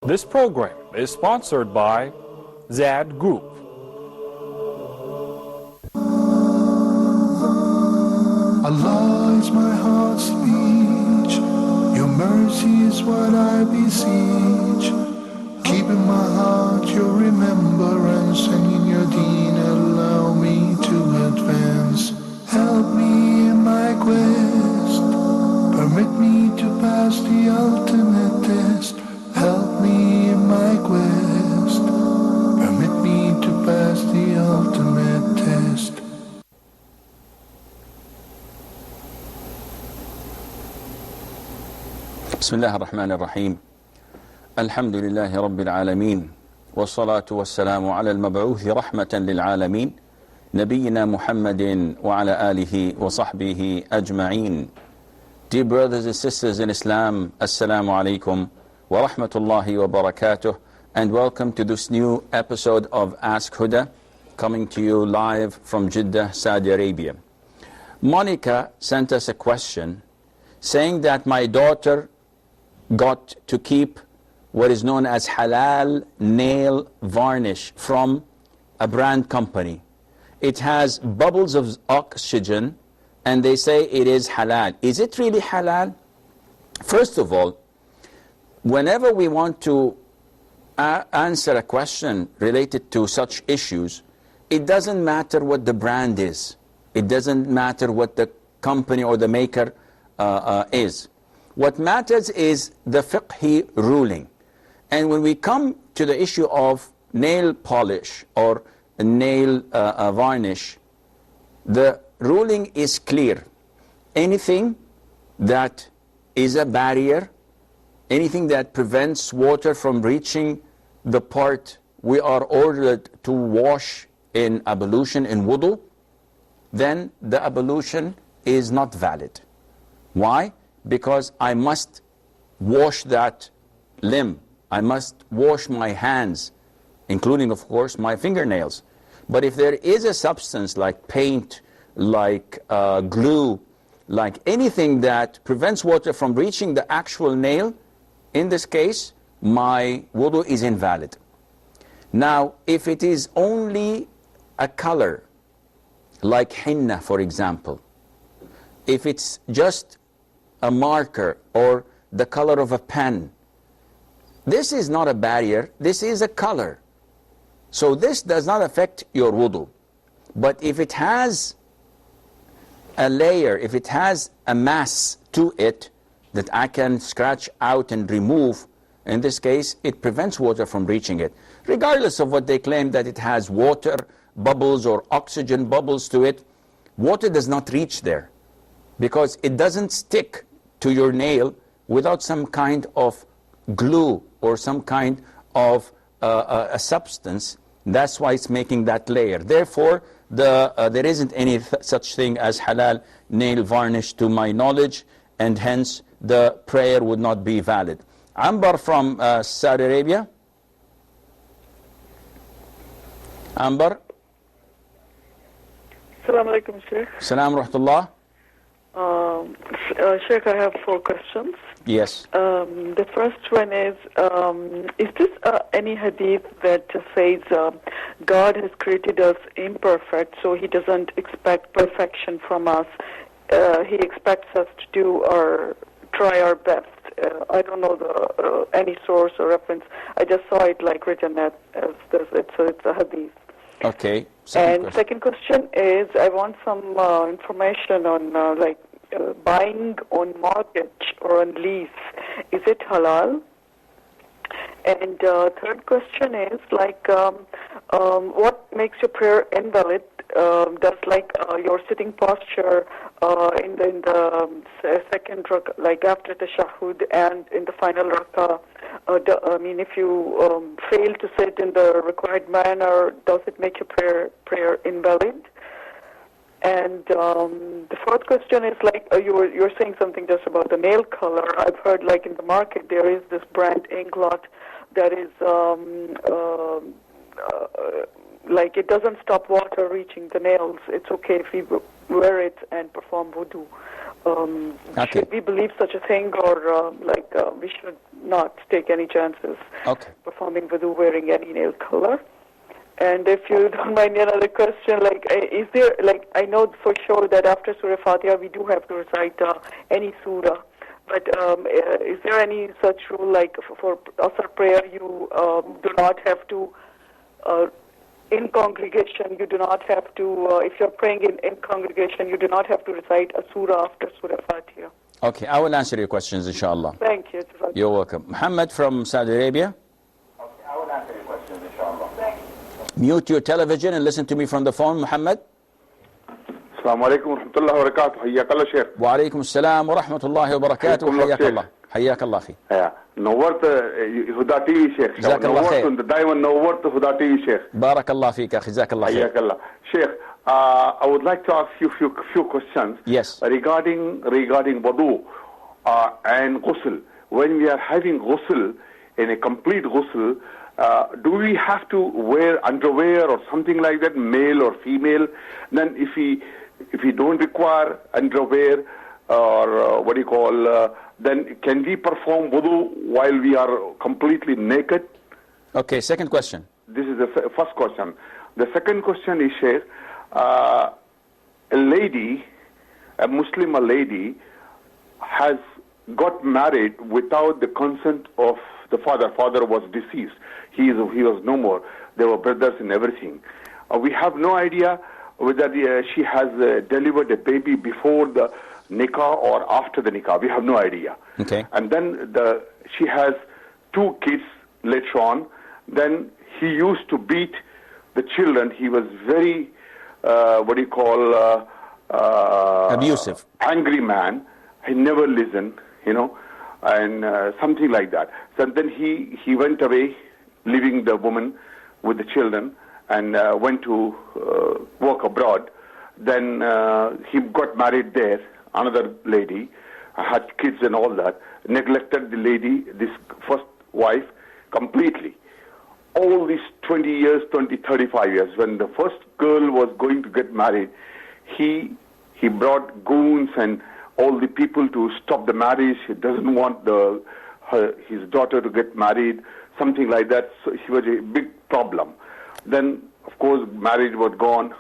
This program is sponsored by Zad Group. Allah is my heart's speech, your mercy is what I beseech. Keep in my heart your remembrance, and in your deen allow me to advance. Help me in my quest, permit me to pass the ultimate test. Help me in my quest, permit me to pass the ultimate test. بسم الله الرحمن الرحيم. الحمد لله رب العالمين، والصلاة والسلام على المبعوث رحمة للعالمين نبينا محمد وعلى آله وصحبه أجمعين. Dear brothers and sisters in Islam, Assalamu alaikum wa rahmatullahi wa barakatuh, and welcome to this new episode of Ask Huda, coming to you live from Jeddah, Saudi Arabia. Monica sent us a question saying that my daughter got to keep what is known as halal nail varnish from a brand company. It has bubbles of oxygen and they say it is halal. Is it really halal? First of all, whenever we want to answer a question related to such issues, it doesn't matter what the brand is. It doesn't matter what the company or the maker is. What matters is the fiqhi ruling. And when we come to the issue of nail polish or nail varnish, the ruling is clear. Anything that is a barrier, anything that prevents water from reaching the part we are ordered to wash in ablution, in wudu, then the ablution is not valid. Why? Because I must wash that limb. I must wash my hands, including, of course, my fingernails. But if there is a substance like paint, like glue, like anything that prevents water from reaching the actual nail, in this case, my wudu is invalid. Now, if it is only a color, like henna, for example, if it's just a marker or the color of a pen, this is not a barrier, this is a color. So this does not affect your wudu. But if it has a layer, if it has a mass to it that I can scratch out and remove, in this case, it prevents water from reaching it. Regardless of what they claim that it has water bubbles or oxygen bubbles to it, water does not reach there because it doesn't stick to your nail without some kind of glue or some kind of a substance. That's why it's making that layer. Therefore, there isn't any such thing as halal nail varnish to my knowledge, and hence the prayer would not be valid. Ambar from Saudi Arabia. Ambar. Assalamu alaikum, Sheikh. Salam rahmatullah. Sheikh, I have 4 questions. Yes. The first one is this any hadith that says God has created us imperfect, so He doesn't expect perfection from us. He expects us to do or try our best. I don't know any source or reference. I just saw it like written as it's a hadith. Okay. Second question is, I want some information on buying on mortgage or on lease. Is it halal? And third question is what makes your prayer invalid? Does your sitting posture in the second rak'ah, like after the tashahhud and in the final rak'ah, if you fail to sit in the required manner, does it make your prayer invalid? And the fourth question is you're saying something just about the nail color. I've heard in the market there is this brand Inglot that is it doesn't stop water reaching the nails. It's okay if we wear it and perform wudu. Okay. Should we believe such a thing, or we should not take any chances Okay. performing wudu wearing any nail color? And if you don't mind, another question, is there, I know for sure that after Surah Fatiha we do have to recite any surah, but is there any such rule, like for Asr prayer you do not have to, in congregation, you do not have to, if you're praying in congregation, you do not have to recite a surah after Surah Fatiha? Okay, I will answer your questions, inshallah. Thank you. You're welcome. Muhammad from Saudi Arabia. Okay, I will answer your questions, inshallah. Mute your television and listen to me from the phone, Muhammad. السلام عليكم ورحمة الله وبركاته. حياك الله شيخ. وعليكم السلام ورحمة الله وبركاته. حياك الله. حياك الله أخي. نورت هدى تي في شيخ. جزاك الله خير. نورت دائما نورت هدى تي في شيخ. بارك الله فيك أخي. جزاك الله خير. حياك الله. شيخ, I would like to ask you few questions. Yes. Regarding wudu and ghusl. When we are having ghusl, in a complete ghusl, do we have to wear underwear or something like that, male or female? Then if we don't require underwear or then can we perform wudu while we are completely naked? Okay, second question. This is the first question. The second question is, Sheikh, a Muslim lady has got married without the consent of the father. Father was deceased. He was no more. They were brothers and everything. We have no idea whether she has delivered a baby before the nikah or after the nikah. We have no idea. Okay. And then she has 2 kids later on. Then he used to beat the children. He was very, abusive. Angry man. He never listened, and something like that. So then he went away, leaving the woman with the children, and went to work abroad. Then he got married there, another lady, had kids and all that, neglected the lady, this first wife, completely. All these 20 years, 35 years, when the first girl was going to get married, he brought goons and all the people to stop the marriage. He doesn't want his daughter to get married, something like that. So he was a big problem. Then, of course, marriage was gone.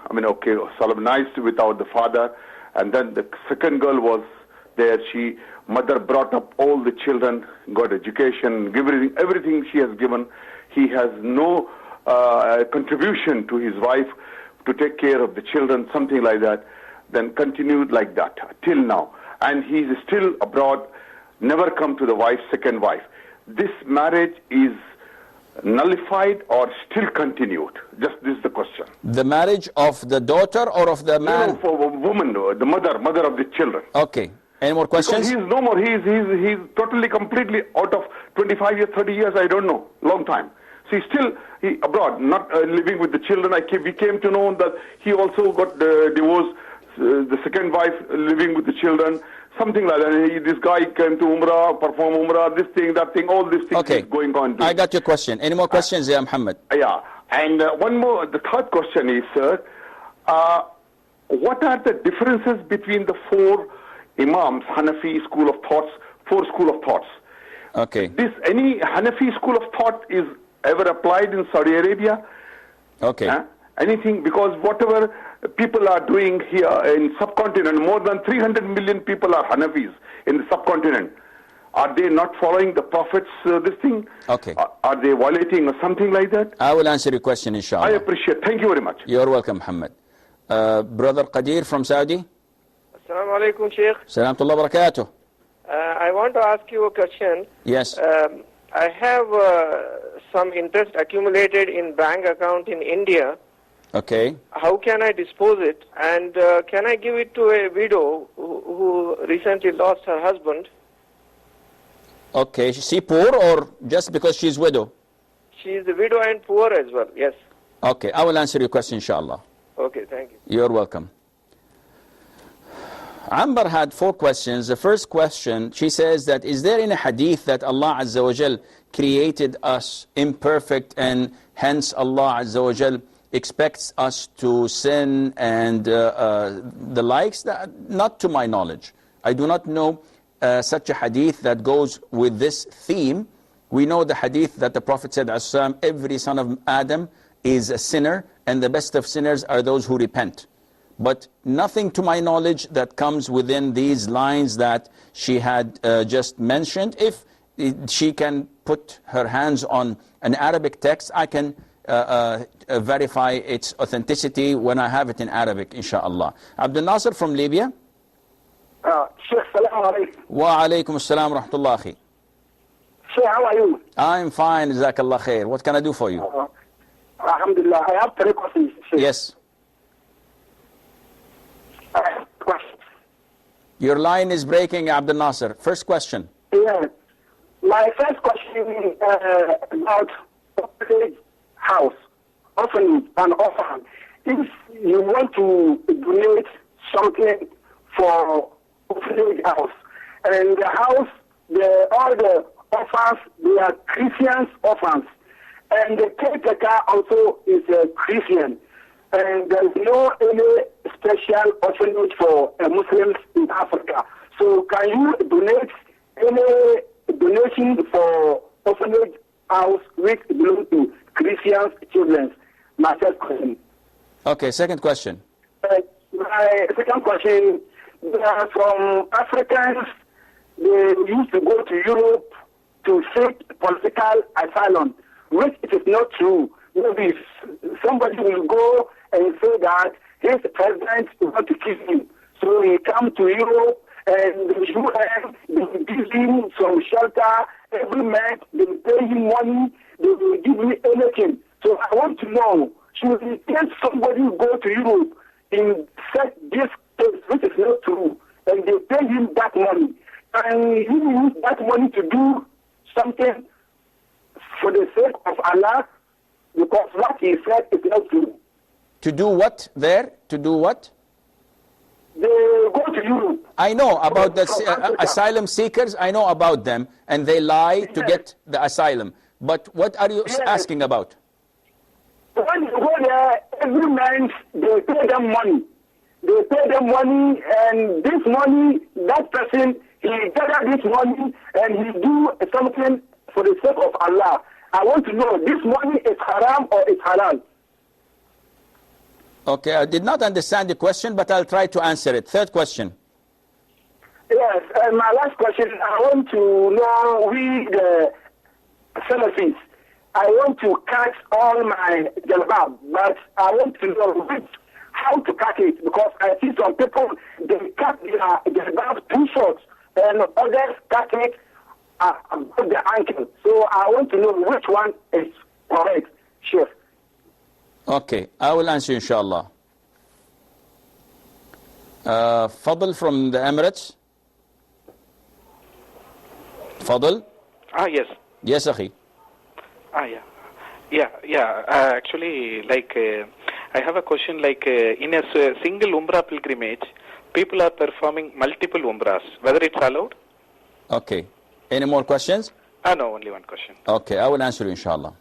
Solemnized without the father. And then the second girl was there. Mother brought up all the children, got education, everything she has given. He has no contribution to his wife to take care of the children, something like that. Then continued like that till now. And he is still abroad, never come to the second wife. This marriage is nullified or still continued? Just this is the question. The marriage of the daughter or of the man? No, for a woman, the mother of the children. Okay. Any more questions? Because he is no more. He's totally, completely out of 25 years, 30 years, I don't know, long time. So he's still abroad, not living with the children. We came to know that he also got divorced. The second wife living with the children, something like that. This guy came to Umrah, perform Umrah, this thing, that thing, all these things is going on. I got your question. Any more questions, Muhammad? Yeah. And one more, the third question is, sir, what are the differences between the 4 Imams, Hanafi school of thoughts, 4 school of thoughts? Okay. Any Hanafi school of thought is ever applied in Saudi Arabia? Okay. Anything, because whatever people are doing here in subcontinent, more than 300 million people are Hanafis in the subcontinent. Are they not following the Prophet's this thing? Okay. Are they violating or something like that? I will answer your question, inshallah. I appreciate. Thank you very much. You're welcome, Muhammad. Brother Qadir from Saudi. Assalamu alaikum, Sheikh. Salamullah barakatuh. I want to ask you a question. Yes. I have some interest accumulated in bank account in India. Okay. How can I dispose it? And can I give it to a widow who recently lost her husband? Okay. Is she poor or just because she's widow? She is a widow and poor as well, yes. Okay. I will answer your question, inshallah. Okay, thank you. You're welcome. Amber had 4 questions. The first question, she says that, is there in a hadith that Allah Azza wa Jal created us imperfect and hence Allah Azza wa Jal expects us to sin and the likes? Not to my knowledge. I do not know such a hadith that goes with this theme. We know the hadith that the Prophet said, every son of Adam is a sinner, and the best of sinners are those who repent. But nothing to my knowledge that comes within these lines that she had just mentioned. If she can put her hands on an Arabic text, I can verify its authenticity when I have it in Arabic, inshallah. Abdul Nasser from Libya. Sheikh, salam alaikum. Wa alaikum assalam wa rahmatullah. Sheikh, how are you? I'm fine, jazakallah khair. What can I do for you? Alhamdulillah. I have 3 questions, Sheikh. Yes. I have questions. Your line is breaking, Abdul Nasser. First question. Yeah. My first question is about orphanage house, orphanage and orphan. If you want to donate something for orphanage house, and the house, all the orphans, they are Christian orphans, and the caretaker also is a Christian, and there is no any special orphanage for Muslims in Africa. So can you donate any donation for orphanage house which belong to Christian children? My first question. Okay, second question. My second question, from Africans, they used to go to Europe to seek political asylum, which it is not true. Maybe somebody will go and say that his president wants to kill him. So he come to Europe, and the UN, they will give him some shelter. Every month, they will pay him money. They will give him anything. So I want to know, should we tell somebody who go to Europe in such this case, which is not true, and they pay him that money, and he will use that money to do something for the sake of Allah, because what he said is not true. To do what there? To do what? They go to Europe. I know about the asylum seekers. I know about them, and they lie to get the asylum. But what are you asking about? When you go there, every month they pay them money. They pay them money, and this money, that person, he gather this money, and he do something for the sake of Allah. I want to know, this money is haram or is halal? Okay, I did not understand the question, but I'll try to answer it. Third question. Yes, and my last question, I want to know, we the Salafis, I want to cut all my jalbab, but I want to know how to cut it, because I see some people, they cut their jalbab too short, and others cut it above the ankle. So I want to know which one is correct, Sheikh. Okay, I will answer inshallah. Fadl from the Emirates. Fadl? Yes. Yes, akhi. Yeah. Actually, I have a question. In a single Umrah pilgrimage, people are performing multiple Umrahs. Whether it's allowed? Okay. Any more questions? No, only one question. Okay, I will answer you, inshallah.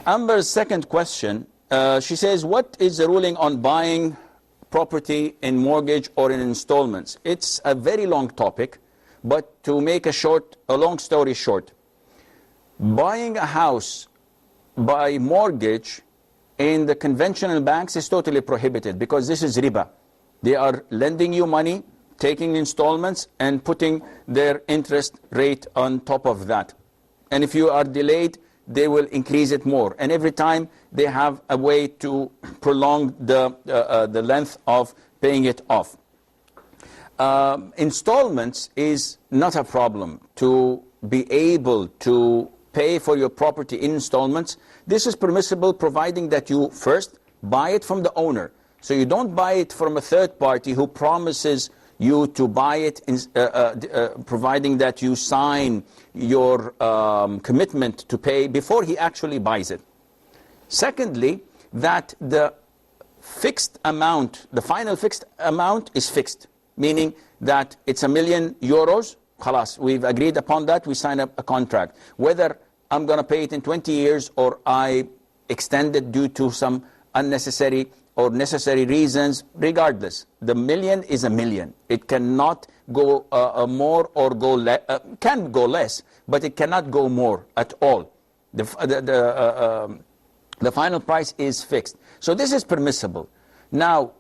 Amber's second question, she says, what is the ruling on buying property in mortgage or in installments? It's a very long topic, but to make a long story short, buying a house by mortgage in the conventional banks is totally prohibited, because this is riba. They are lending you money, taking installments, and putting their interest rate on top of that. And if you are delayed, they will increase it more. And every time they have a way to prolong the length of paying it off. Installments is not a problem. To be able to pay for your property in installments, this is permissible, providing that you first buy it from the owner. So you don't buy it from a third party who promises you to buy it, providing that you sign your commitment to pay before he actually buys it. Secondly, that the fixed amount, the final fixed amount is fixed, meaning that it's €1,000,000, khalas, we've agreed upon that, we sign up a contract. Whether I'm going to pay it in 20 years or I extend it due to some unnecessary or necessary reasons, regardless. The million is a million. It cannot go more or go less, can go less, but it cannot go more at all. The final price is fixed. So this is permissible. Now,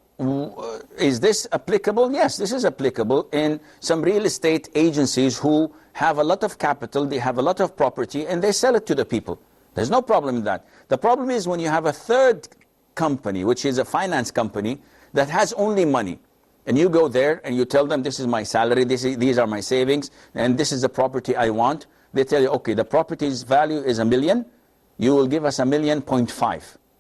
is this applicable? Yes, this is applicable in some real estate agencies who have a lot of capital, they have a lot of property, and they sell it to the people. There's no problem in that. The problem is when you have a third company, which is a finance company, that has only money, and you go there and you tell them, this is my salary, these are my savings, and this is the property I want. They tell you, okay, the property's value is $1 million, you will give us $1.5 million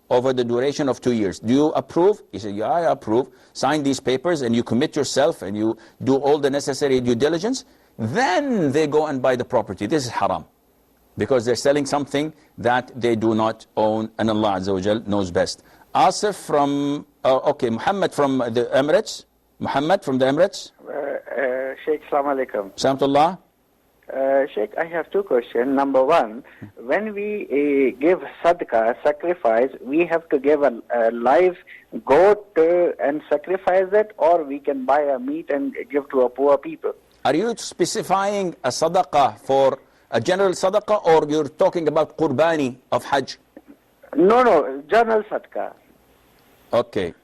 over the duration of 2 years. Do you approve? He said, yeah, I approve. Sign these papers and you commit yourself and you do all the necessary due diligence. Then they go and buy the property. This is haram, because they're selling something that they do not own, and Allah Azza wa Jal knows best. Asif from, Muhammad from the Emirates. Muhammad from the Emirates. Sheikh, Assalamu alaikum. Salamullah. Sheikh, I have two questions. Number one, when we give sadaqah, sacrifice, we have to give a live goat and sacrifice it, or we can buy a meat and give to a poor people? Are you specifying a sadaqah for a general sadaqah, or you're talking about qurbani of Hajj? No, general sadaqah. Okay.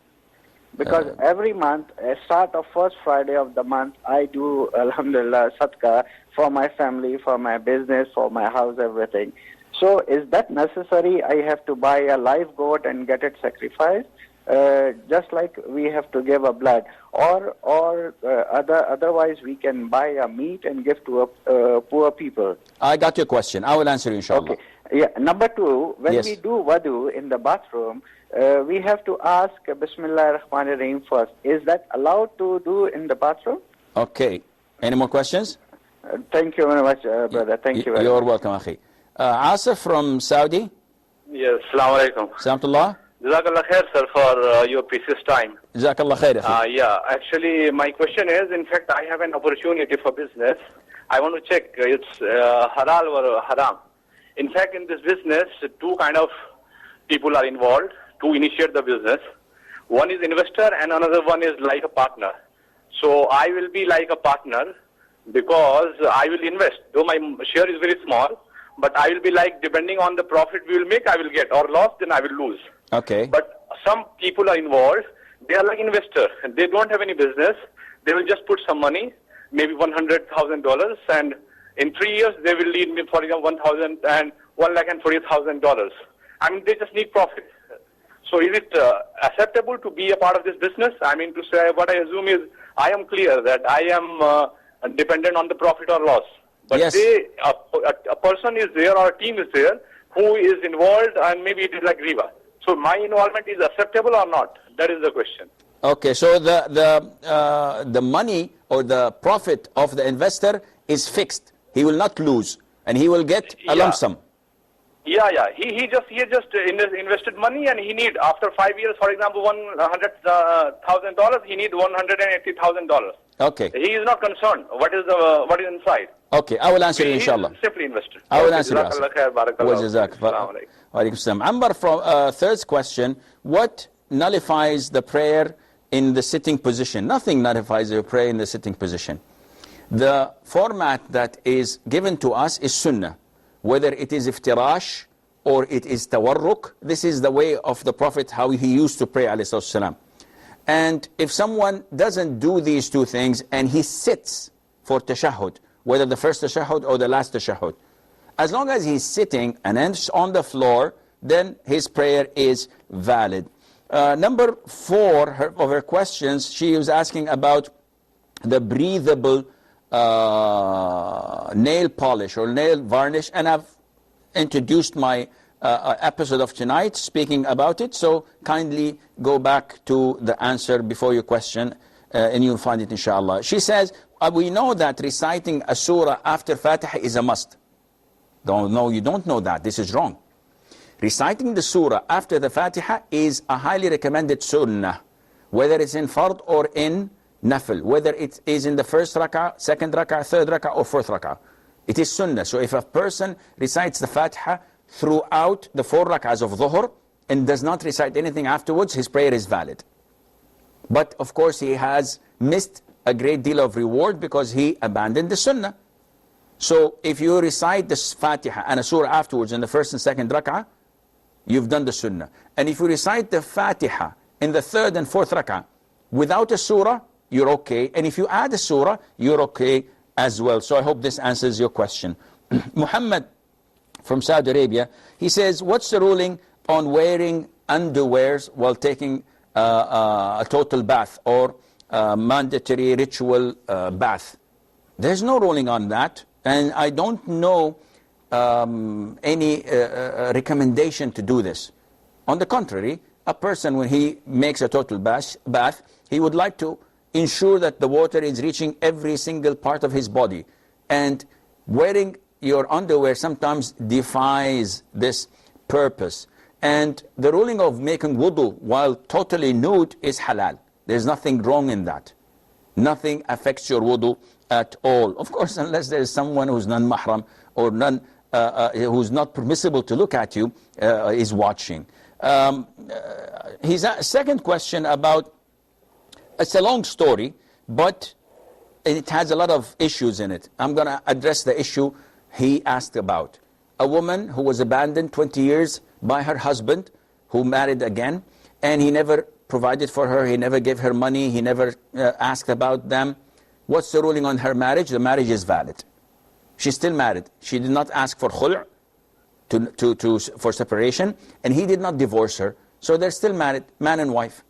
Because every month, start of first Friday of the month, I do, alhamdulillah, sadaqah for my family, for my business, for my house, everything. So is that necessary? I have to buy a live goat and get it sacrificed, just like we have to give a blood, or otherwise we can buy a meat and give to poor people. I got your question. I will answer you, inshallah. Okay. Yeah. Number two, when Yes. we do wudu in the bathroom, we have to ask Bismillah ar-Rahman ar-Rahim first. Is that allowed to do in the bathroom? Okay. Any more questions? Thank you very much, brother. Thank you very You're much. welcome, Akhi. Asif from Saudi. Yes, Assalamu alaikum. Salamullah. Jazakallah khair, sir, for your precious time. Jazakallah khair, Akhi. Yeah, actually, my question is, in fact, I have an opportunity for business. I want to check it's halal or haram. In fact, in this business, two kind of people are involved to initiate the business. One is investor and another one is like a partner. So I will be like a partner because I will invest. Though my share is very small, but I will be like, depending on the profit we will make, I will get, or loss, then I will lose. Okay. But some people are involved. They are like investors. They don't have any business. They will just put some money, maybe $100,000, and in 3 years they will need me, for example, $1,40,000. I mean, they just need profit. So is it acceptable to be a part of this business? I mean, to say, what I assume is, I am clear that I am dependent on the profit or loss. But Yes. a person is there or a team is there who is involved, and maybe it is like riba. So my involvement is acceptable or not? That is the question. Okay, so the money or the profit of the investor is fixed. He will not lose, and he will get a lump sum. Yeah. He just invested money, and he need, after 5 years, for example, $100,000, he need $180,000. Okay. He is not concerned what is inside. Okay, I will answer you, He is inshallah. simply invested. I will Okay, answer you. Jazakallah khair, barakallah. Wa jazak. Assalamu alaikum. Wa alaikum salam. Ambar from third question, what nullifies the prayer in the sitting position? Nothing nullifies your prayer in the sitting position. The format that is given to us is sunnah. Whether it is iftirash or it is tawarruk, this is the way of the Prophet, how he used to pray, alayhi salatu wasalam. And if someone doesn't do these two things and he sits for tashahhud, whether the first tashahhud or the last tashahhud, as long as he's sitting and ends on the floor, then his prayer is valid. Number 4 of her questions, she was asking about the breathable nail polish or nail varnish, and I've introduced my episode of tonight speaking about it, so kindly go back to the answer before your question and you'll find it, inshallah. She says, we know that reciting a surah after Fatiha is a must. No, you don't know that. This is wrong. Reciting the surah after the Fatiha is a highly recommended sunnah, whether it's in fard or in nafil, whether it is in the first rak'ah, second rak'ah, third rak'ah, or fourth rak'ah. It is sunnah. So if a person recites the Fatiha throughout the 4 rak'ahs of dhuhr, and does not recite anything afterwards, his prayer is valid. But of course he has missed a great deal of reward because he abandoned the sunnah. So if you recite the Fatiha and a surah afterwards in the first and second rak'ah, you've done the sunnah. And if you recite the Fatiha in the third and fourth rak'ah without a surah, you're okay. And if you add a surah, you're okay as well. So I hope this answers your question. Muhammad from Saudi Arabia, he says, what's the ruling on wearing underwears while taking a total bath or mandatory ritual bath? There's no ruling on that, and I don't know any recommendation to do this. On the contrary, a person, when he makes a total bath, he would like to ensure that the water is reaching every single part of his body. And wearing your underwear sometimes defies this purpose. And the ruling of making wudu while totally nude is halal. There's nothing wrong in that. Nothing affects your wudu at all. Of course, unless there is someone who's non-mahram or who's not permissible to look at you is watching. His second question about, it's a long story, but it has a lot of issues in it. I'm going to address the issue he asked about. A woman who was abandoned 20 years by her husband, who married again, and he never provided for her, he never gave her money, he never asked about them. What's the ruling on her marriage? The marriage is valid. She's still married. She did not ask for khul', for separation, and he did not divorce her. So they're still married, man and wife.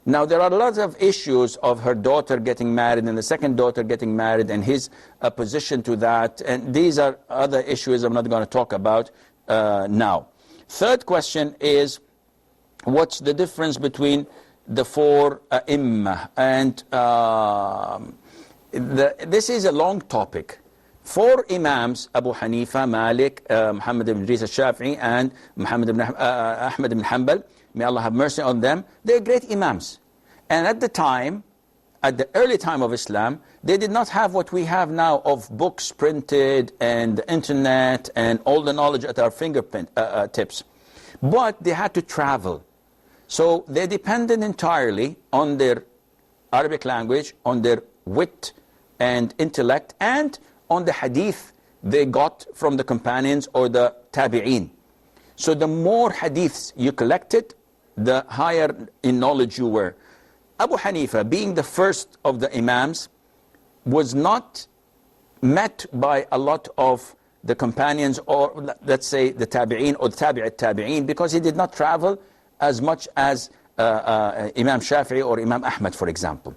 Now there are lots of issues of her daughter getting married and the second daughter getting married and his opposition to that. And these are other issues I'm not going to talk about now. Third question is, what's the difference between the four Imma? And this is a long topic. Four Imams, Abu Hanifa, Malik, Muhammad ibn Idris al-Shafi'i, and Ahmad ibn Hanbal, may Allah have mercy on them, they're great Imams. And at the time, at the early time of Islam, they did not have what we have now of books printed and the internet and all the knowledge at our fingertips. But they had to travel. So they depended entirely on their Arabic language, on their wit and intellect, and on the hadith they got from the companions or the tabi'een. So the more hadiths you collected, the higher in knowledge you were. Abu Hanifa, being the first of the Imams, was not met by a lot of the companions, or let's say the tabi'een or the tabi'at tabi'een, because he did not travel as much as Imam Shafi'i or Imam Ahmad, for example.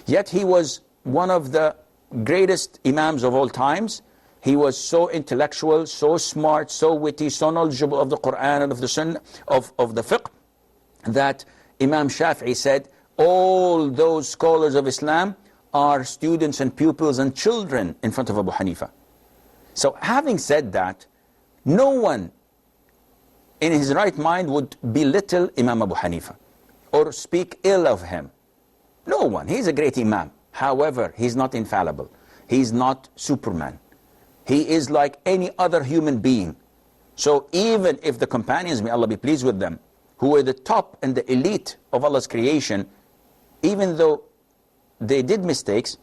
Yet he was one of the greatest Imams of all times. He was so intellectual, so smart, so witty, so knowledgeable of the Quran and of the Sunnah, of the fiqh, that Imam Shafi'i said, all those scholars of Islam are students and pupils and children in front of Abu Hanifa. So having said that, no one in his right mind would belittle Imam Abu Hanifa or speak ill of him. No one. He's a great Imam. However, he's not infallible. He's not Superman. He is like any other human being. So even if the companions, may Allah be pleased with them, who were the top and the elite of Allah's creation, even though they did mistakes,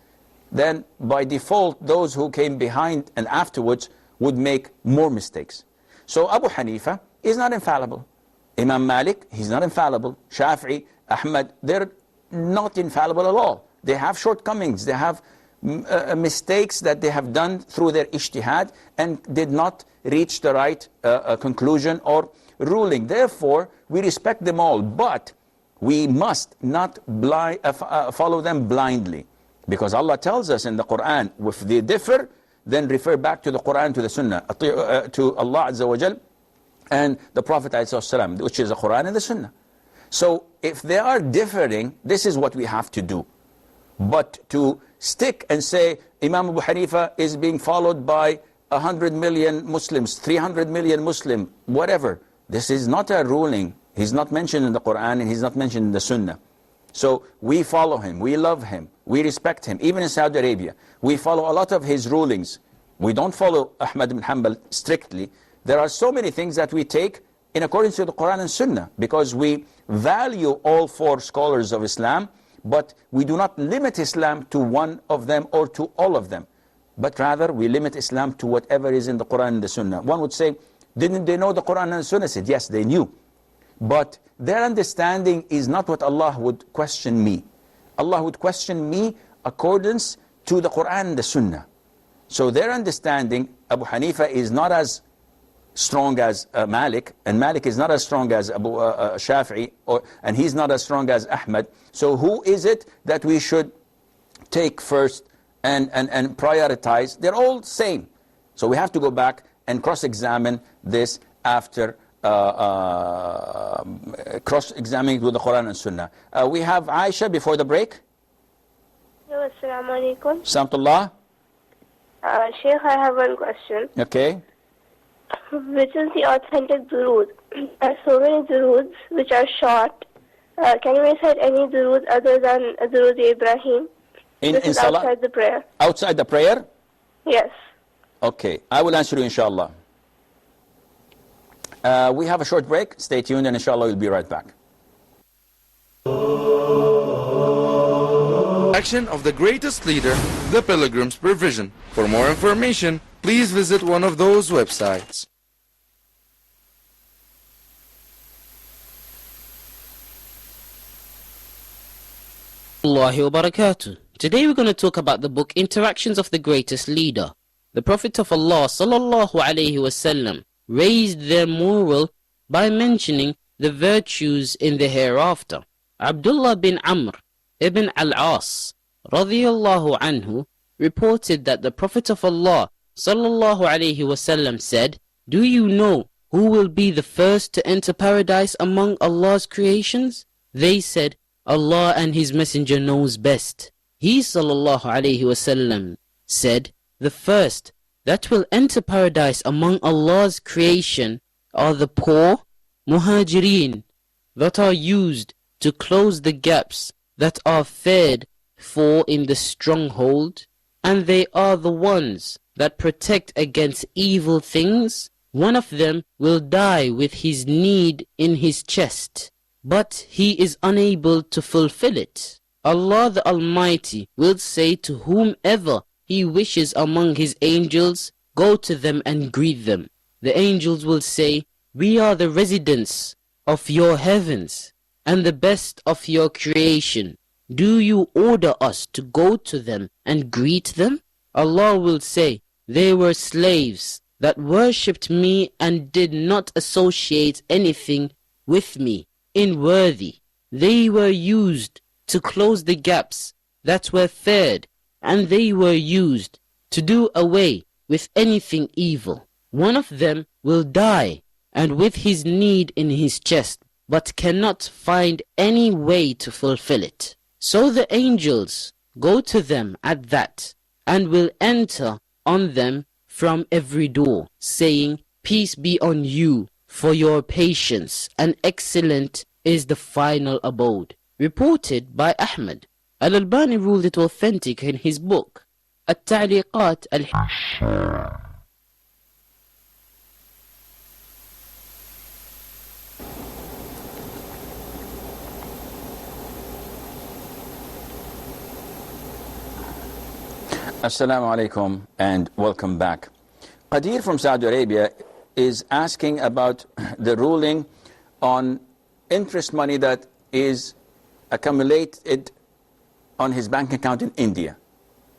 then by default those who came behind and afterwards would make more mistakes. So Abu Hanifa is not infallible. Imam Malik, he's not infallible. Shafi'i, Ahmad, they're not infallible at all. They have shortcomings. They have mistakes that they have done through their ijtihad and did not reach the right conclusion or ruling. Therefore, we respect them all, but we must not follow them blindly. Because Allah tells us in the Quran, if they differ, then refer back to the Quran, to the Sunnah, to Allah Azza wa Jal and the Prophet ﷺ, which is the Quran and the Sunnah. So if they are differing, this is what we have to do. But to stick and say Imam Abu Hanifa is being followed by 100 million Muslims, 300 million Muslim, whatever, this is not a ruling. He's not mentioned in the Quran and he's not mentioned in the Sunnah. So we follow him, we love him, we respect him. Even in Saudi Arabia, we follow a lot of his rulings. We don't follow Ahmad ibn Hanbal strictly. There are so many things that we take in accordance to the Quran and Sunnah, because we value all four scholars of Islam, but we do not limit Islam to one of them or to all of them, but rather we limit Islam to whatever is in the Quran and the Sunnah. One would say, didn't they know the Quran and the Sunnah? I said, yes, they knew. But their understanding is not what Allah would question me. Allah would question me accordance to the Quran and the Sunnah. So their understanding, Abu Hanifa is not as strong as Malik, and Malik is not as strong as Abu Shafi'i, and he's not as strong as Ahmad. So who is it that we should take first and prioritize? They're all same. So we have to go back and cross-examine this after cross-examining with the Quran and Sunnah. We have Aisha before the break. Hello, assalamu alaikum. Samtullah. Sheikh, I have one question. Okay. Which is the authentic durood? There are so many duroods which are short. Can you recite any durood other than Durood Ibrahim? This is Salah? outside the prayer. Outside the prayer? Yes. Okay, I will answer you inshallah. We have a short break. Stay tuned and inshallah we'll be right back. Action of the greatest leader, the Pilgrim's Provision. For more information, please visit one of those websites. Allahi wa barakatuh. Today we're going to talk about the book Interactions of the Greatest Leader. The Prophet of Allah sallallahu alaihi wasallam raised their moral by mentioning the virtues in the hereafter. Abdullah bin Amr ibn al-As radiyallahu anhu reported that the Prophet of Allah sallallahu alaihi wasallam said, "Do you know who will be the first to enter paradise among Allah's creations?" They said, "Allah and His Messenger knows best." He sallallahu alaihi wasallam said, "The first that will enter paradise among Allah's creation are the poor muhajirin that are used to close the gaps that are feared for in the stronghold, and they are the ones that protect against evil things. One of them will die with his need in his chest, but he is unable to fulfill it. Allah the Almighty will say to whomever He wishes among His angels, go to them and greet them. The angels will say, we are the residents of your heavens and the best of your creation. Do you order us to go to them and greet them? Allah will say, they were slaves that worshipped me and did not associate anything with me unworthy. They were used to close the gaps that were feared, and they were used to do away with anything evil. One of them will die, and with his need in his chest, but cannot find any way to fulfill it. So the angels go to them at that, and will enter on them from every door, saying, peace be on you for your patience, and excellent is the final abode. Reported by Ahmad. Al-Albani ruled it authentic in his book, At-Ta'liqat al- Assalamu alaikum and welcome back. Qadir from Saudi Arabia is asking about the ruling on interest money that is accumulated on his bank account in India.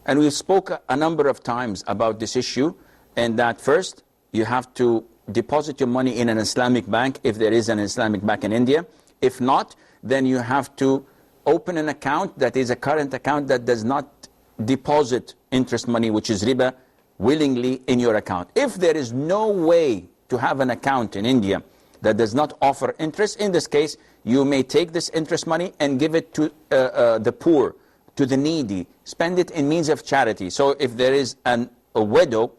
And we spoke a number of times about this issue, and that first you have to deposit your money in an Islamic bank if there is an Islamic bank in India. If not, then you have to open an account that is a current account that does not deposit interest money, which is riba, willingly in your account. If there is no way to have an account in India that does not offer interest, in this case, you may take this interest money and give it to the poor, to the needy, spend it in means of charity. So if there is a widow,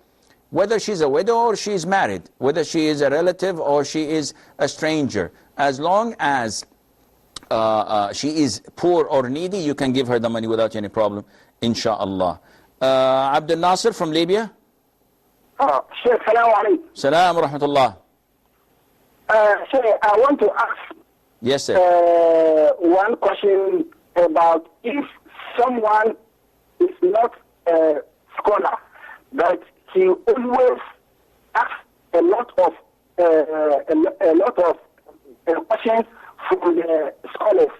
whether she's a widow or she's married, whether she is a relative or she is a stranger, as long as she is poor or needy, you can give her the money without any problem, inshallah. Abdul Nasir from Libya. Sheikh, salam alaikum. Salam wa rahmatullah. Sir, I want to ask Yes, sir. one question about if someone is not a scholar, but he always asks a lot of questions from the scholars.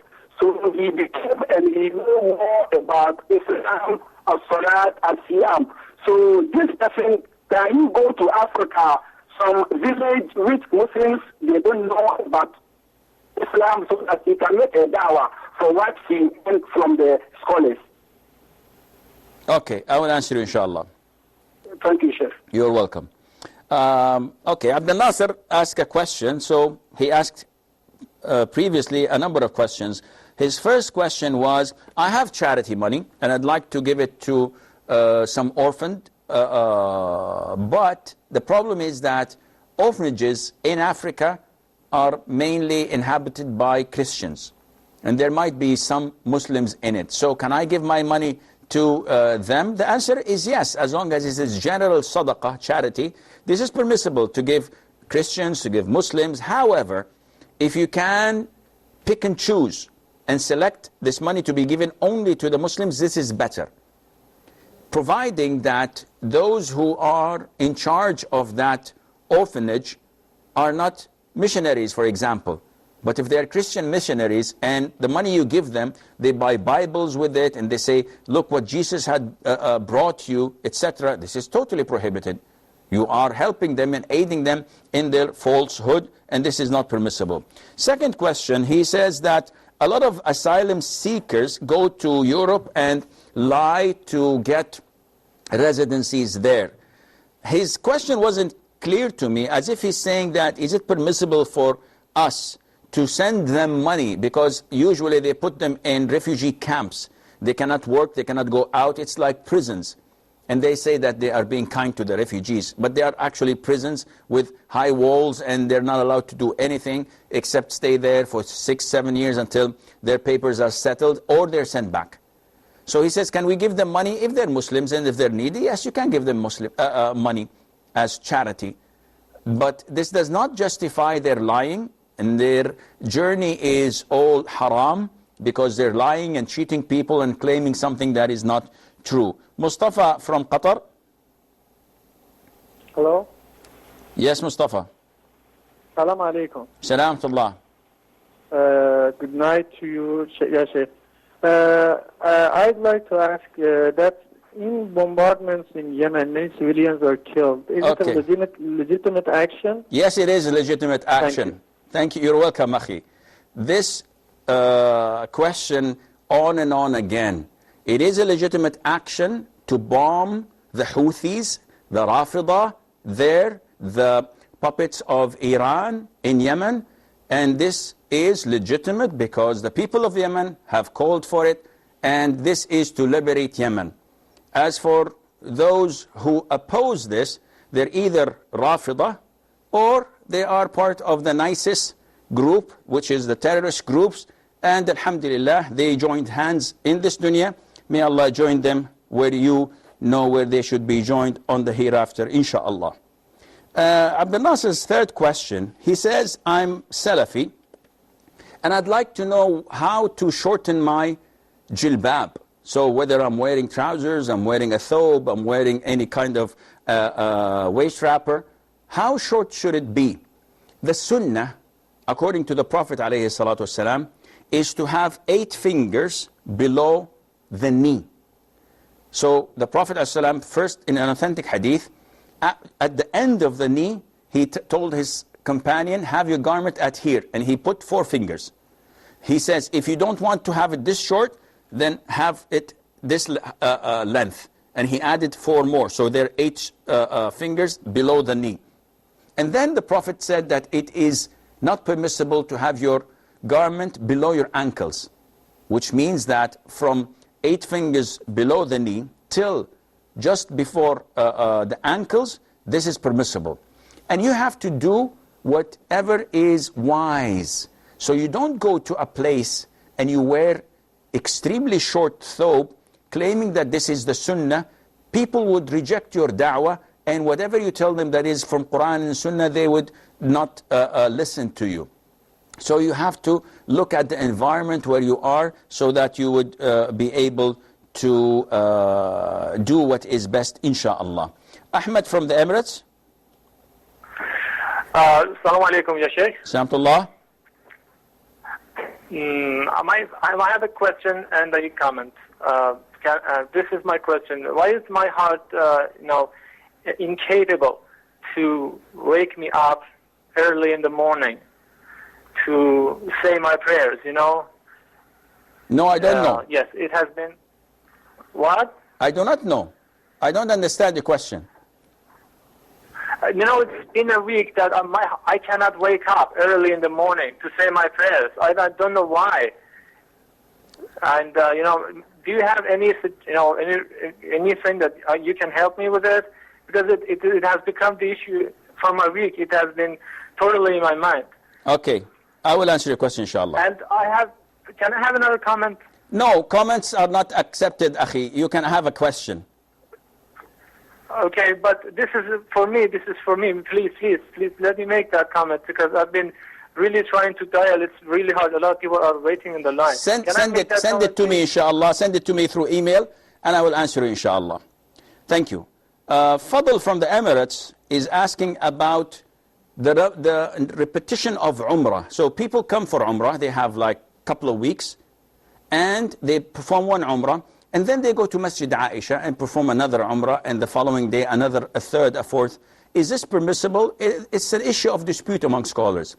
So he became and he know more about Islam, Salat, and Siam. So this person, can you go to Africa, some village with Muslims, they don't know about Islam, so that he can make a dawah for what he learned from the scholars? Okay, I will answer you, inshallah. Thank you, Sheikh. You're welcome. Okay, Abdel Nasser asked a question. So he asked previously a number of questions. His first question was, I have charity money and I'd like to give it to some orphaned, but the problem is that orphanages in Africa are mainly inhabited by Christians, and there might be some Muslims in it. So can I give my money to them? The answer is yes, as long as it is general sadaqah, charity. This is permissible to give Christians, to give Muslims. However, if you can pick and choose and select this money to be given only to the Muslims, this is better, providing that those who are in charge of that orphanage are not missionaries, for example. But if they're Christian missionaries and the money you give them, they buy Bibles with it and they say, look what Jesus had brought you, etc. This is totally prohibited. You are helping them and aiding them in their falsehood, and this is not permissible. Second question, he says that a lot of asylum seekers go to Europe and lie to get residencies there. His question wasn't clear to me, as if he's saying that, is it permissible for us to send them money, because usually they put them in refugee camps. They cannot work, they cannot go out. It's like prisons. And they say that they are being kind to the refugees, but they are actually prisons with high walls, and they're not allowed to do anything except stay there for 6-7 years until their papers are settled or they're sent back. So he says, can we give them money if they're Muslims and if they're needy? Yes, you can give them money as charity. But this does not justify their lying, and their journey is all haram because they're lying and cheating people and claiming something that is not true. Mustafa from Qatar. Hello. Yes, Mustafa. Salam alaikum. Salam tullah. Good night to you, Ya Sheikh. I'd like to ask that in bombardments in Yemen, many civilians are killed. Is it a legitimate action? Yes, it is a legitimate action. Thank you. You're welcome, Akhi. This question on and on again. It is a legitimate action to bomb the Houthis, the Rafidah, the puppets of Iran in Yemen. And this is legitimate because the people of Yemen have called for it, and this is to liberate Yemen. As for those who oppose this, they're either Rafidah or they are part of the ISIS group, which is the terrorist groups, and alhamdulillah, they joined hands in this dunya. May Allah join them where you know where they should be joined on the hereafter, inshaAllah. Abdel Nasser's third question, he says, I'm Salafi, and I'd like to know how to shorten my jilbab. So whether I'm wearing trousers, I'm wearing a thobe, I'm wearing any kind of waist wrapper, how short should it be? The sunnah, according to the Prophet ﷺ, is to have 8 fingers below the knee. So the Prophet ﷺ, first in an authentic hadith, at the end of the knee, he told his companion, have your garment at here, and he put 4 fingers. He says, if you don't want to have it this short, then have it this length. And he added 4 more, so there are 8 fingers below the knee. And then the Prophet said that it is not permissible to have your garment below your ankles, which means that from 8 fingers below the knee till just before the ankles, this is permissible. And you have to do whatever is wise. So you don't go to a place and you wear extremely short thobe, claiming that this is the sunnah. People would reject your da'wah and whatever you tell them that is from Quran and Sunnah, they would not listen to you. So you have to look at the environment where you are so that you would be able to do what is best, inshallah. Ahmed from the Emirates. Assalamu alaikum, ya Sheikh. Salamullah. I have a question and a comment. This is my question. Why is my heart, incapable to wake me up early in the morning to say my prayers, No, I don't know. Yes, it has been. What? I do not know. I don't understand the question. It's been a week that I cannot wake up early in the morning to say my prayers. I don't know why. And, do you have anything that you can help me with it? Because it has become the issue for my week. It has been totally in my mind. Okay. I will answer your question, inshallah. And can I have another comment? No, comments are not accepted, Akhi. You can have a question. Okay, but this is for me. Please, let me make that comment because I've been really trying to dial. It's really hard. A lot of people are waiting in the line. Send it to me, inshallah. Send it to me through email, and I will answer you, inshallah. Thank you. Fadl from the Emirates is asking about the repetition of Umrah. So people come for Umrah. They have like a couple of weeks, and they perform one Umrah. And then they go to Masjid Aisha and perform another Umrah, and the following day another, a third, a fourth. Is this permissible? It's an issue of dispute among scholars.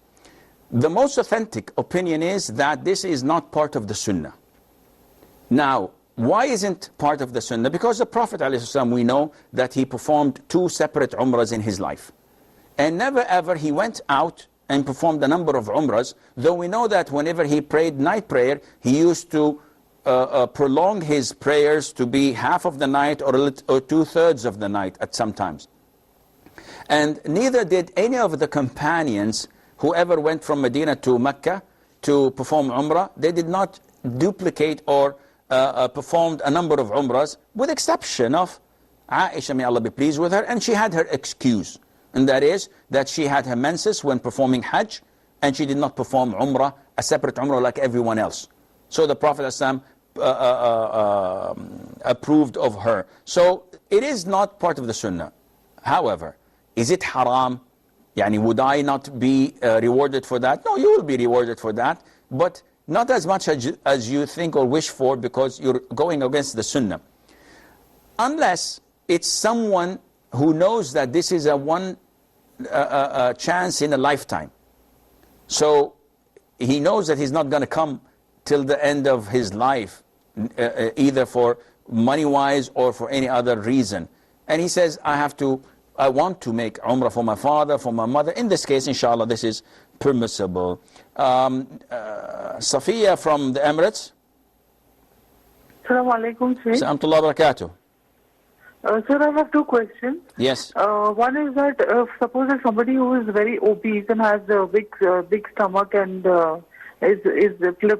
The most authentic opinion is that this is not part of the Sunnah. Now, why isn't part of the Sunnah? Because the Prophet ﷺ, we know that he performed 2 separate Umrahs in his life. And never ever he went out and performed a number of Umrahs, though we know that whenever he prayed night prayer, he used to prolong his prayers to be half of the night or 2/3 of the night at some times. And neither did any of the companions who ever went from Medina to Mecca to perform Umrah. They did not duplicate or performed a number of Umrahs, with exception of Aisha, may Allah be pleased with her, and she had her excuse. And that is that she had her menses when performing Hajj, and she did not perform Umrah, a separate Umrah like everyone else. So the Prophet ﷺ approved of her. So it is not part of the Sunnah. However, is it haram? Yani, would I not be rewarded for that? No, you will be rewarded for that, but not as much as you think or wish for, because you're going against the Sunnah. Unless it's someone who knows that this is a one chance in a lifetime. So he knows that he's not going to come till the end of his life, either for money-wise or for any other reason. And he says, I want to make Umrah for my father, for my mother. In this case, inshallah, this is permissible. Safiya from the Emirates. Assalamu alaikum, sir. Assalamu alaikum wa barakatuh. Sir, I have 2 questions. Yes. One is that suppose if somebody who is very obese and has a big stomach and is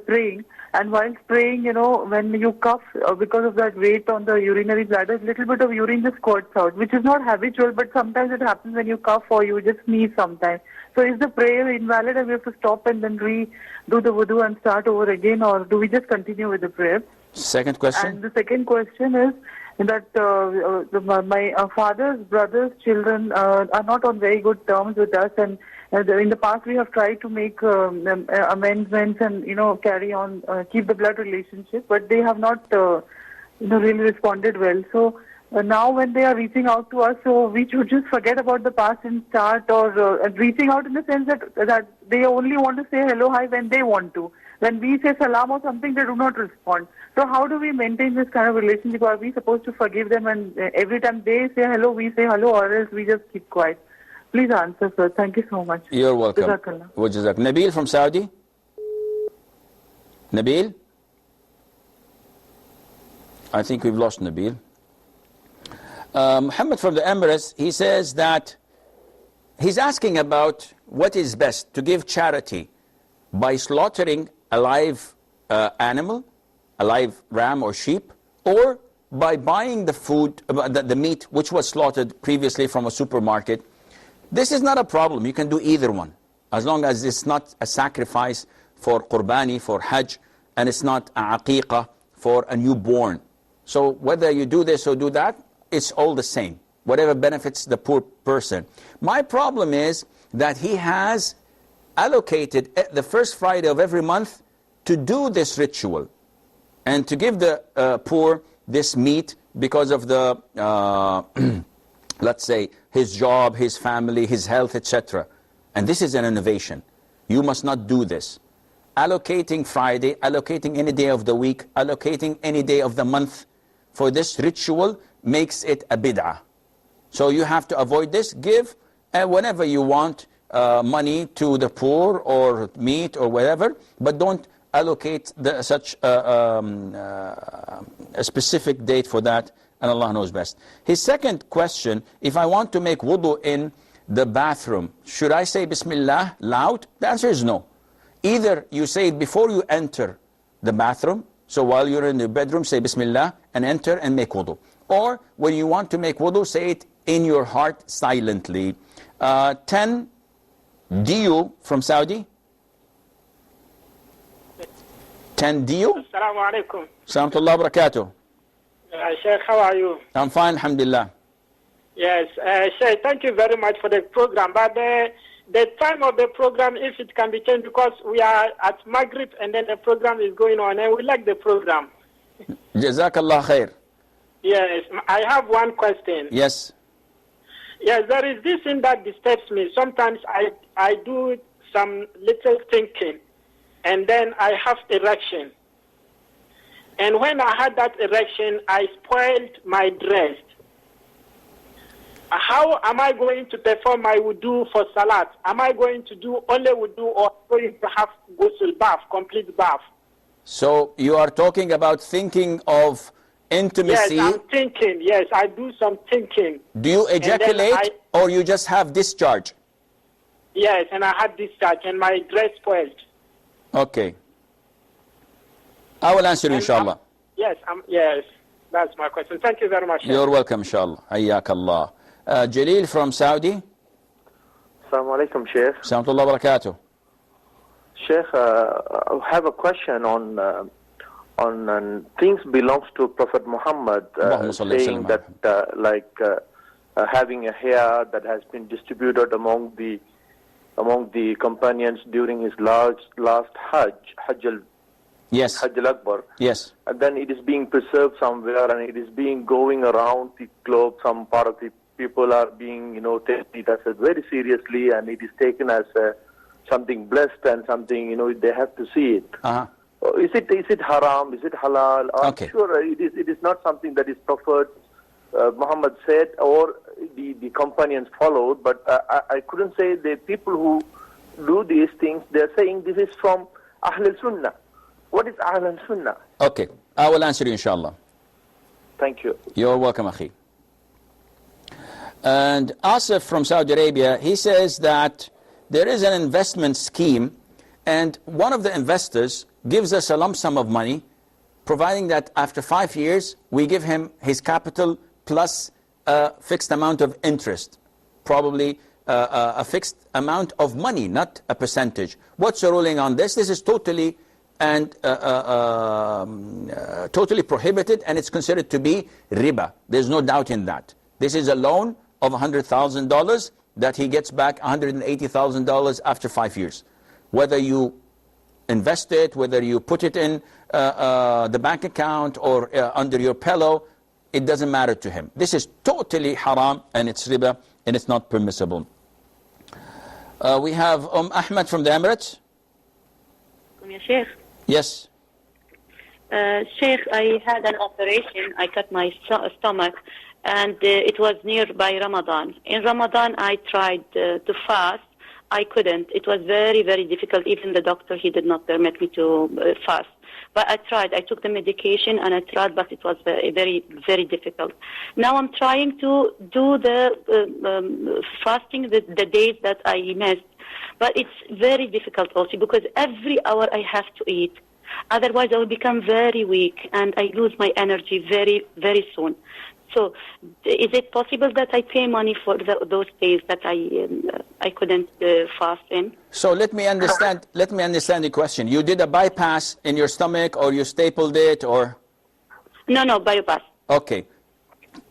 praying, and while praying, when you cough because of that weight on the urinary bladder, a little bit of urine just squirts out, which is not habitual, but sometimes it happens when you cough or you just sneeze sometimes. So is the prayer invalid and we have to stop and then redo the wudu and start over again, or do we just continue with the prayer? Second question. And the second question is that my father's brother's children are not on very good terms with us, and in the past we have tried to make amendments and carry on, keep the blood relationship, but they have not really responded well. So now when they are reaching out to us, so we should just forget about the past and start, or reaching out in the sense that they only want to say hello, hi when they want to. When we say salam or something, they do not respond. So how do we maintain this kind of relationship? Are we supposed to forgive them, and every time they say hello, we say hello, or else we just keep quiet? Please answer, sir. Thank you so much. You're welcome. Jazakallah. Wajazak. Nabil from Saudi. Nabil? I think we've lost Nabil. Muhammad from the Emirates, he says that he's asking about what is best, to give charity by slaughtering a live animal, a live ram or sheep, or by buying the food, the meat which was slaughtered previously from a supermarket, this is not a problem. You can do either one, as long as it's not a sacrifice for qurbani, for hajj, and it's not a aqiqah for a newborn. So whether you do this or do that, it's all the same, whatever benefits the poor person. My problem is that he has allocated the first Friday of every month to do this ritual and to give the poor this meat because of the, let's say, his job, his family, his health, etc. And this is an innovation. You must not do this. Allocating Friday, allocating any day of the week, allocating any day of the month for this ritual makes it a bid'ah. So you have to avoid this. Give whenever you want money to the poor or meat or whatever, but don't allocate such a specific date for that, and Allah knows best. His second question, if I want to make wudu in the bathroom, should I say Bismillah loud? The answer is no. Either you say it before you enter the bathroom, so while you're in the bedroom, say Bismillah and enter and make wudu. Or when you want to make wudu, say it in your heart silently. 10, Dio from Saudi. 10 Dio. Assalamu alaikum. Assalamu barakatuh. Sheikh, how are you? I'm fine, alhamdulillah. Yes, Sheikh, thank you very much for the program. But the time of the program, if it can be changed, because we are at Maghrib and then the program is going on, and we like the program. Jazakallah khair. Yes, I have one question. Yes. Yes, there is this thing that disturbs me. Sometimes I do some little thinking, and then I have erection. And when I had that erection, I spoiled my dress. How am I going to perform my wudu for salat? Am I going to do only wudu or going to have ghusl bath, complete bath? So you are talking about thinking of intimacy. Yes, I'm thinking. Yes, I do some thinking. Do you ejaculate or you just have discharge? Yes, and I had discharge and my dress spoiled. Okay. I will answer you, inshallah. Yes, that's my question. Thank you very much. You're welcome, inshallah. Hayyakallah. Jalil from Saudi. Assalamu alaikum, Sheikh. Assalamu barakatuh. Sheikh, I have a question on things belongs to Prophet Muhammad, saying that having a hair that has been distributed among the companions during his last Hajj al-Akbar. Yes. And then it is being preserved somewhere, and it is being going around the globe. Some part of the people are being, taken it as very seriously, and it is taken as something blessed and something, they have to see it. Uh-huh. Is it haram? Is it halal? Okay. I'm sure it is not something that is preferred. Muhammad said, or the companions followed, but I couldn't say the people who do these things, they're saying this is from Ahl al-Sunnah. What is Ahl al-Sunnah? Okay, I will answer you, inshallah. Thank you. You're welcome, Akhi. And Asif from Saudi Arabia, he says that there is an investment scheme, and one of the investors gives us a lump sum of money, providing that after 5 years, we give him his capital plus a fixed amount of interest, probably a fixed amount of money, not a percentage. What's the ruling on this? This is totally totally prohibited, and it's considered to be riba. There's no doubt in that. This is a loan of $100,000 that he gets back $180,000 after 5 years. Whether you invest it, whether you put it in the bank account or under your pillow, it doesn't matter to him. This is totally haram, and it's riba, and it's not permissible. We have Ahmed from the Emirates. Sheikh. Yes. Sheikh, I had an operation. I cut my stomach, and it was nearby Ramadan. In Ramadan, I tried to fast. I couldn't. It was very, very difficult. Even the doctor, he did not permit me to fast. But I tried. I took the medication and I tried, but it was very, very, very difficult. Now I'm trying to do the fasting the days that I missed. But it's very difficult also because every hour I have to eat. Otherwise, I will become very weak and I lose my energy very, very soon. So, is it possible that I pay money for those days that I couldn't fast in? So let me understand. Let me understand the question. You did a bypass in your stomach, or you stapled it, or? No, bypass. Okay.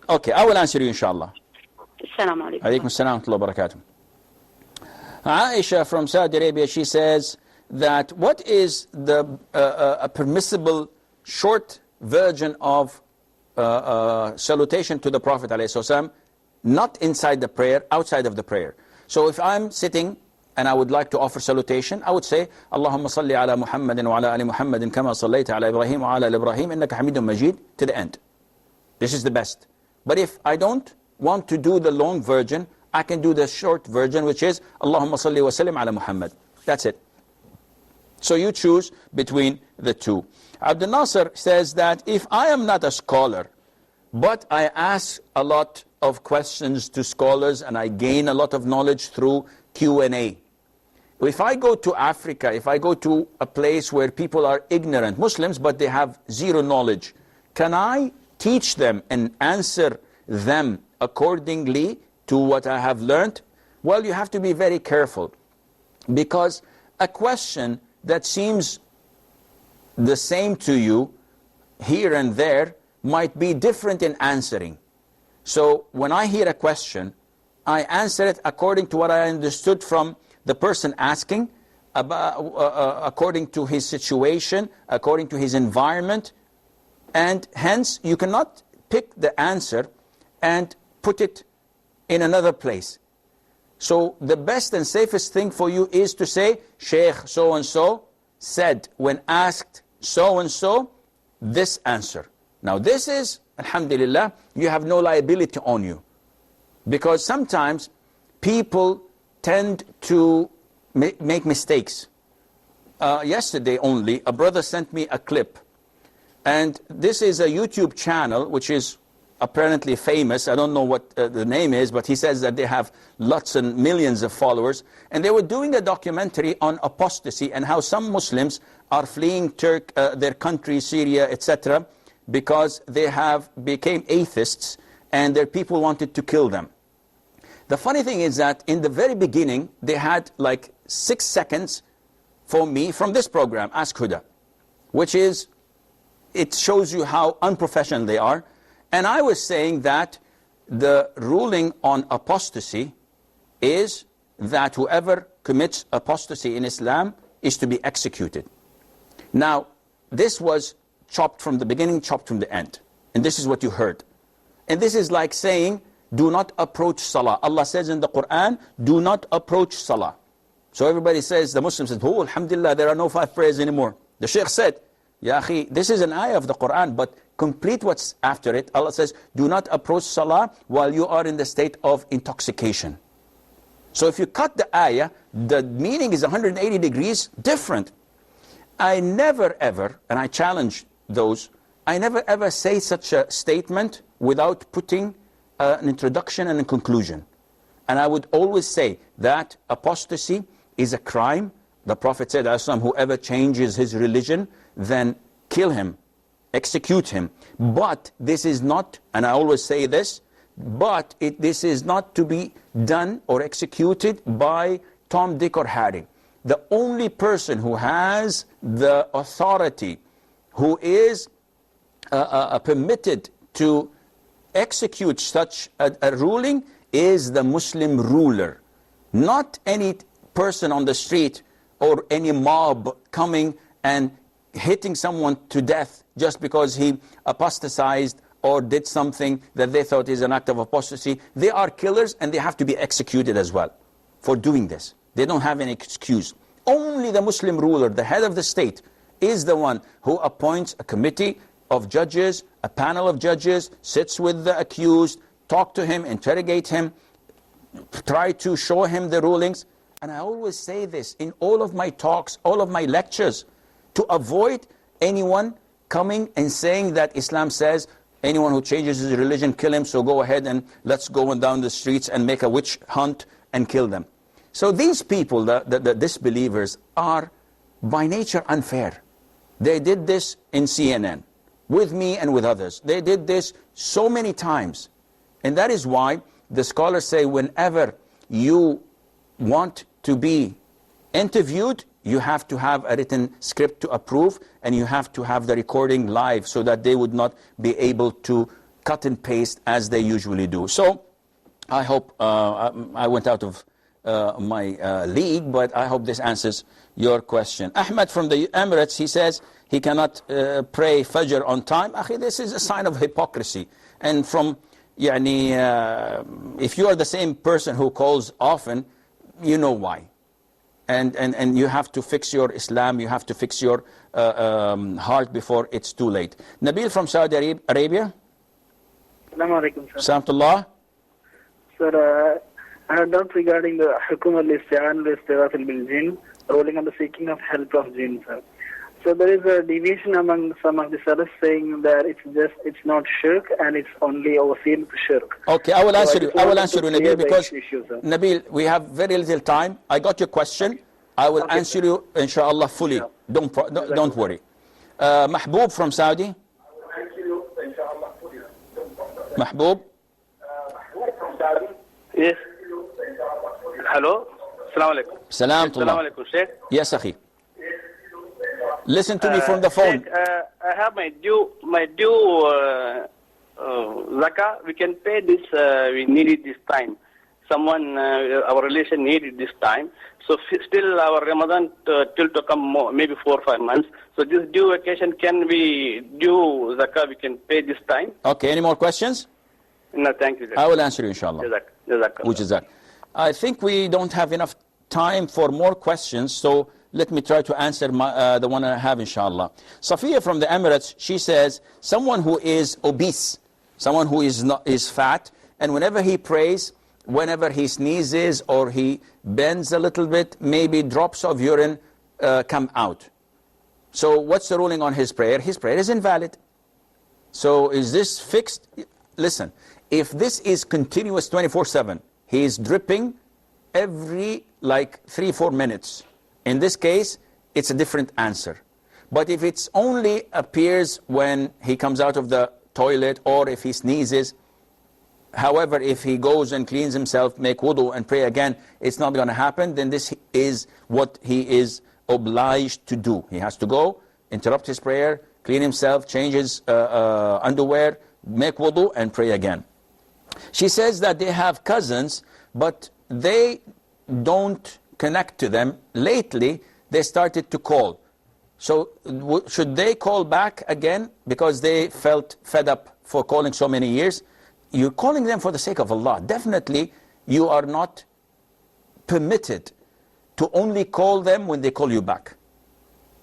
Okay, I will answer you, inshallah. Assalamu alaikum. Alaikum assalam wa barakatuh. Aisha from Saudi Arabia, she says that what is the a permissible short version of salutation to the Prophet ﷺ, not inside the prayer, outside of the prayer. So if I'm sitting and I would like to offer salutation, I would say, Allahumma salli ala Muhammadin wa ala ali Muhammadin kama sallayta ala Ibrahim wa ala ali Ibrahim innaka hamidun majid, to the end. This is the best. But if I don't want to do the long version, I can do the short version, which is Allahumma salli wa sallim ala Muhammad. That's it. So you choose between the two. Abdul Nasser says that if I am not a scholar, but I ask a lot of questions to scholars and I gain a lot of knowledge through Q&A. If I go to Africa, if I go to a place where people are ignorant, Muslims, but they have zero knowledge, can I teach them and answer them accordingly to what I have learned? Well, you have to be very careful, because a question that seems the same to you here and there might be different in answering. So when I hear a question, I answer it according to what I understood from the person asking, according to his situation, according to his environment, and hence you cannot pick the answer and put it in another place. So the best and safest thing for you is to say, Sheikh so-and-so said when asked so-and-so this answer. Now this is, alhamdulillah, you have no liability on you. Because sometimes people tend to make mistakes. Yesterday only, a brother sent me a clip. And this is a YouTube channel which is apparently famous. I don't know what the name is, but he says that they have lots and millions of followers. And they were doing a documentary on apostasy and how some Muslims are fleeing their country, Syria, etc., because they have became atheists and their people wanted to kill them. The funny thing is that in the very beginning, they had like 6 seconds for me from this program, Ask Huda, which is, it shows you how unprofessional they are. And I was saying that the ruling on apostasy is that whoever commits apostasy in Islam is to be executed. Now, this was chopped from the beginning, chopped from the end. And this is what you heard. And this is like saying, do not approach Salah. Allah says in the Quran, do not approach Salah. So everybody says, the Muslim says, oh, alhamdulillah, there are no 5 prayers anymore. The Shaykh said, Ya akhi, this is an ayah of the Quran, but complete what's after it. Allah says, do not approach Salah while you are in the state of intoxication. So if you cut the ayah, the meaning is 180 degrees different. I never ever, and I challenge those, I never ever say such a statement without putting an introduction and a conclusion. And I would always say that apostasy is a crime. The Prophet said, whoever changes his religion, then kill him, execute him. But this is not, and I always say this, but this is not to be done or executed by Tom, Dick, or Harry. The only person who has the authority, who is permitted to execute such a ruling, is the Muslim ruler. Not any person on the street or any mob coming and hitting someone to death just because he apostatized or did something that they thought is an act of apostasy. They are killers and they have to be executed as well for doing this. They don't have any excuse. Only the Muslim ruler, the head of the state, is the one who appoints a committee of judges, a panel of judges, sits with the accused, talk to him, interrogate him, try to show him the rulings. And I always say this in all of my talks, all of my lectures, to avoid anyone coming and saying that Islam says anyone who changes his religion, kill him, so go ahead and let's go on down the streets and make a witch hunt and kill them. So these people, the disbelievers, are by nature unfair. They did this in CNN, with me and with others. They did this so many times. And that is why the scholars say whenever you want to be interviewed, you have to have a written script to approve, and you have to have the recording live so that they would not be able to cut and paste as they usually do. So I hope I went out of my league, but I hope this answers your question. Ahmed from the Emirates, he says he cannot pray Fajr on time. Akhi, this is a sign of hypocrisy. And from, if you are the same person who calls often, you know why. And you have to fix your Islam, you have to fix your heart before it's too late. Nabil from Saudi Arabia. Assalamu alaikum, sir. Salamtullah. Sir, I have doubt regarding the Hukum al-Isti'an al-Istighath bil-Jinn, ruling on the seeking of help of jinn, sir. So there is a deviation among some of the scholars saying that it's not shirk and it's only overseen shirk. Okay, I will answer you. I will answer you, Nabil, because issue, Nabil, we have very little time. I got your question. I will answer you, inshallah, fully. Yeah. Don't worry. Mahbub from Saudi. Mahbub. Yes. Hello. Assalamu alaikum. Salam. Assalamu alaikum, Sheikh. Yes, Akhi. Listen to me from the phone. Sheikh, I have my due zakah. We can pay this. We need it this time. Someone, our relation needed this time. So still our Ramadan till to come more, maybe 4 or 5 months. So this due occasion can be due zakah. We can pay this time. Okay. Any more questions? No, thank you. I will answer you, inshallah. Which is that? I think we don't have enough time for more questions, so let me try to answer the one I have, inshallah. Safiya from the Emirates, she says, someone who is obese, someone who is fat, and whenever he prays, whenever he sneezes or he bends a little bit, maybe drops of urine come out. So what's the ruling on his prayer? His prayer is invalid. So is this fixed? Listen, if this is continuous 24/7, he is dripping every like 3-4 minutes. In this case, it's a different answer. But if it's only appears when he comes out of the toilet or if he sneezes, however, if he goes and cleans himself, make wudu and pray again, it's not going to happen, then this is what he is obliged to do. He has to go, interrupt his prayer, clean himself, change his underwear, make wudu and pray again. She says that they have cousins, but they don't connect to them. Lately, they started to call. So should they call back again because they felt fed up for calling so many years? You're calling them for the sake of Allah. Definitely, you are not permitted to only call them when they call you back.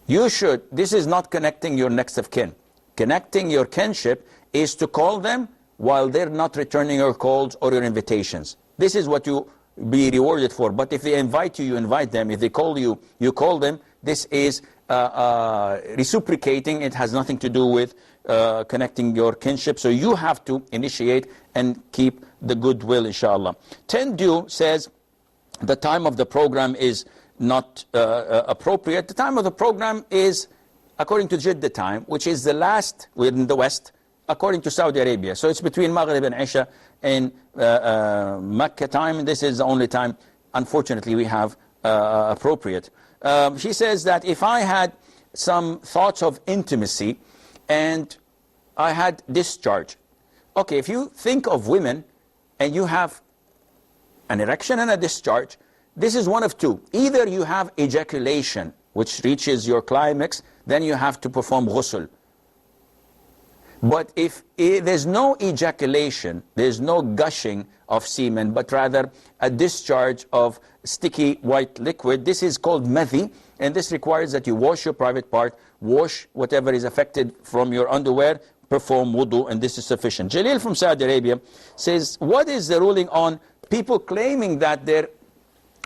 You should. This is not connecting your next of kin. Connecting your kinship is to call them while they're not returning your calls or your invitations. This is what you be rewarded for. But if they invite you, you invite them. If they call you, you call them. This is reciprocating. It has nothing to do with connecting your kinship. So you have to initiate and keep the goodwill, inshallah. Tendu says the time of the program is not appropriate. The time of the program is according to Jeddah time, which is the last within the West, according to Saudi Arabia. So it's between Maghrib and Isha in Mecca time. This is the only time, unfortunately, we have appropriate. She says that if I had some thoughts of intimacy and I had discharge. Okay, if you think of women and you have an erection and a discharge, this is one of two. Either you have ejaculation, which reaches your climax, then you have to perform ghusl. But if there's no ejaculation, there's no gushing of semen, but rather a discharge of sticky white liquid, this is called madhi, and this requires that you wash your private part, wash whatever is affected from your underwear, perform wudu, and this is sufficient. Jalil from Saudi Arabia says, what is the ruling on people claiming that there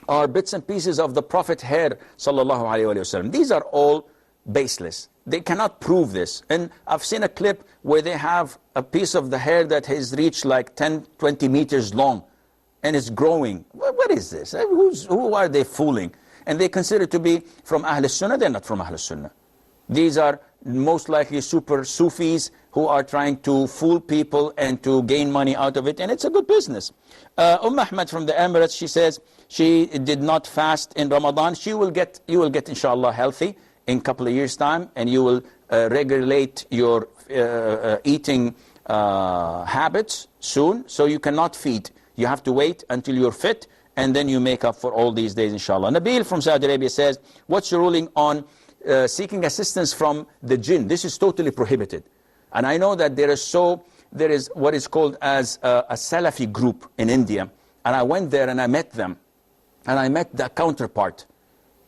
are bits and pieces of the Prophet hair, sallallahu alayhi wa sallam? These are all baseless. They cannot prove this. And I've seen a clip where they have a piece of the hair that has reached like 10, 20 meters long and it's growing. What is this? Who are they fooling? And they consider to be from Ahl Sunnah. They're not from Ahl Sunnah. These are most likely super Sufis who are trying to fool people and to gain money out of it, and it's a good business. Ahmed from the Emirates, she says she did not fast in Ramadan. You will get inshallah healthy in a couple of years' time, and you will regulate your eating habits soon, so you cannot feed. You have to wait until you're fit, and then you make up for all these days, inshallah. Nabil from Saudi Arabia says, what's your ruling on seeking assistance from the jinn? This is totally prohibited. And I know that there is what is called as a Salafi group in India. And I went there and I met them. And I met the counterpart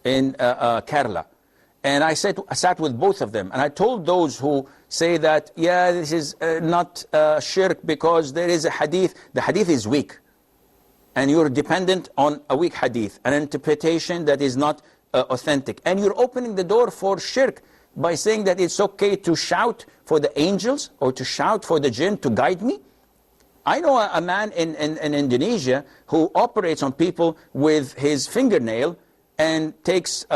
in Kerala. And I sat with both of them. And I told those who say that, yeah, this is not shirk because there is a hadith. The hadith is weak. And you're dependent on a weak hadith, an interpretation that is not authentic. And you're opening the door for shirk by saying that it's okay to shout for the angels or to shout for the jinn to guide me. I know a man in Indonesia who operates on people with his fingernail and takes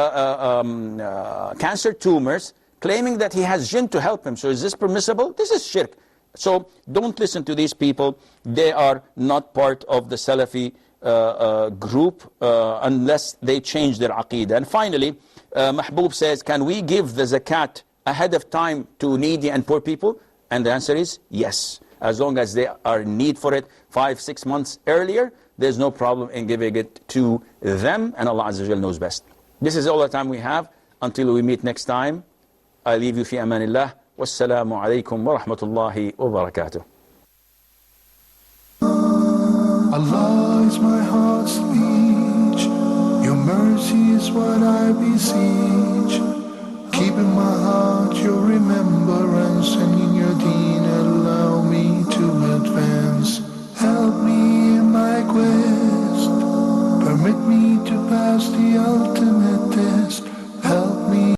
cancer tumors, claiming that he has jinn to help him. So is this permissible? This is shirk. So don't listen to these people. They are not part of the Salafi group unless they change their aqeedah. And finally, Mahbub says, can we give the zakat ahead of time to needy and poor people? And the answer is yes. As long as they are in need for it 5-6 months earlier, there's no problem in giving it to them, and Allah Azza wa Jalla knows best. This is all the time we have. Until we meet next time, I leave you fi amanillah. Wassalamu alaikum wa rahmatullahi wa barakatuh. Allah is my heart's speech. Your mercy is what I beseech. Keep in my heart your remembrance.